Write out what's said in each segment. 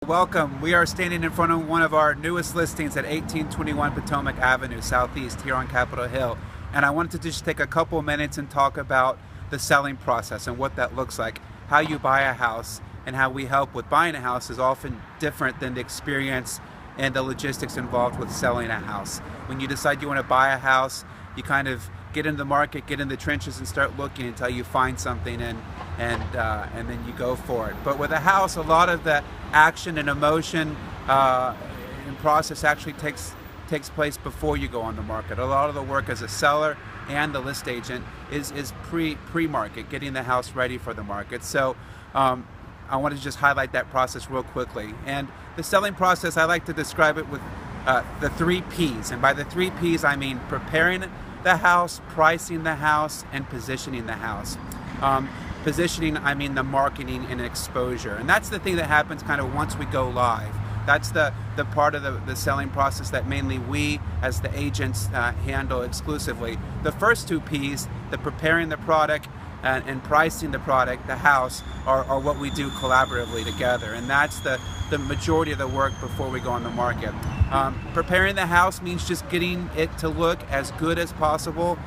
Welcome. We are standing in front of one of our newest listings at 1821 Potomac Avenue, Southeast, here on Capitol Hill. And I wanted to just take a couple minutes and talk about the selling process and what that looks like. How you buy a house and how we help with buying a house is often different than the experience and the logistics involved with selling a house. When you decide you want to buy a house, you kind of get in the market, get in the trenches and start looking until you find something and then you go for it. But with a house, a lot of the action and emotion and process actually takes place before you go on the market. A lot of the work as a seller and the list agent is pre-market, getting the house ready for the market. So I want to just highlight that process real quickly. And the selling process, I like to describe it with the 3 P's. And by the 3 P's, I mean preparing the house, pricing the house, and positioning the house. Positioning, I mean the marketing and exposure. And that's the thing that happens kind of once we go live. That's the part of the selling process that mainly we as the agents handle exclusively. The first 2 P's, the preparing the product and pricing the product, the house, are what we do collaboratively together. And that's the majority of the work before we go on the market. Preparing the house means just getting it to look as good as possible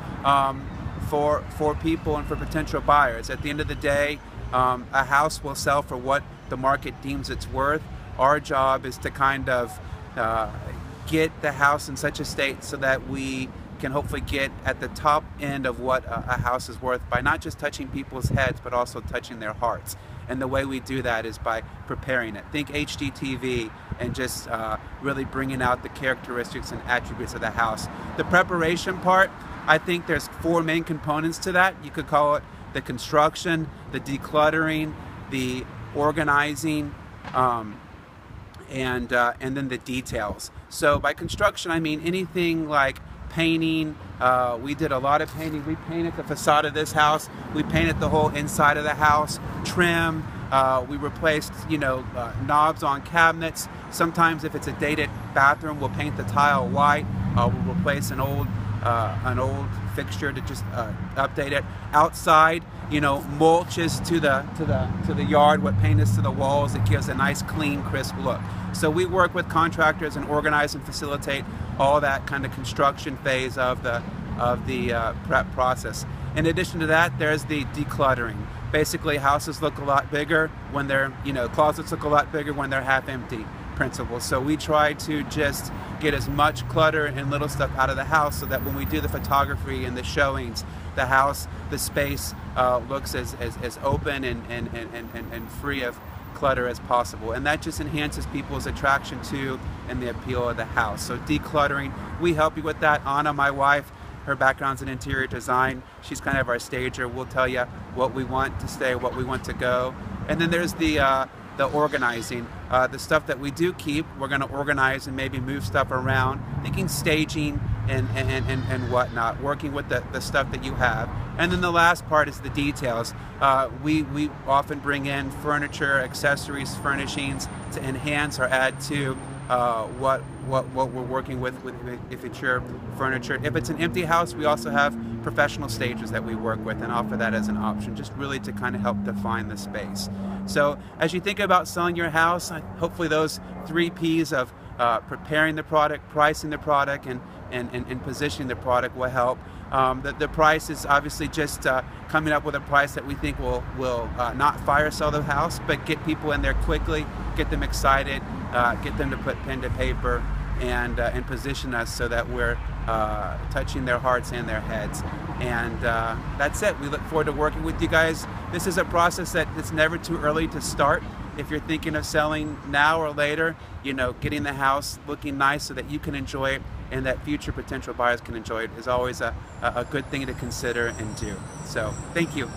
for people and for potential buyers. At the end of the day, a house will sell for what the market deems it's worth. Our job is to kind of get the house in such a state so that we can hopefully get at the top end of what a house is worth by not just touching people's heads but also touching their hearts. And the way we do that is by preparing it. Think HGTV and just really bringing out the characteristics and attributes of the house. The preparation part, I think there's 4 main components to that. You could call it the construction, the decluttering, the organizing, and then the details. So by construction, I mean anything like painting. We did a lot of painting. We painted the facade of this house. We painted the whole inside of the house, trim. We replaced, knobs on cabinets. Sometimes if it's a dated bathroom, we'll paint the tile white. We'll replace an old fixture to just update it. Outside, mulches to the yard. What paint is to the walls, it gives a nice, clean, crisp look. So we work with contractors and organize and facilitate all that kind of construction phase of the prep process. In addition to that, there's the decluttering. Basically, houses look a lot bigger when they're, closets look a lot bigger when they're half empty principle. So we try to just get as much clutter and little stuff out of the house so that when we do the photography and the showings, the house, the space looks as open and free of clutter as possible. And that just enhances people's attraction to and the appeal of the house. So decluttering, we help you with that. Anna, my wife, her background's in interior design. She's kind of our stager. We'll tell you what we want to stay, what we want to go. And then there's the organizing. The stuff that we do keep, we're going to organize and maybe move stuff around, thinking staging and whatnot, working with the stuff that you have. And then the last part is the details. We often bring in furniture, accessories, furnishings to enhance or add to what we're working with if it's your furniture. If it's an empty house, we also have professional stagers that we work with and offer that as an option, just really to kind of help define the space. So as you think about selling your house, hopefully those 3 P's of preparing the product, pricing the product, and positioning the product will help. The price is obviously just coming up with a price that we think will not fire sell the house, but get people in there quickly, get them excited, get them to put pen to paper, and position us so that we're touching their hearts and their heads. And that's it. We look forward to working with you guys. This is a process that it's never too early to start. If you're thinking of selling now or later, getting the house looking nice so that you can enjoy it and that future potential buyers can enjoy it is always a good thing to consider and do. So thank you.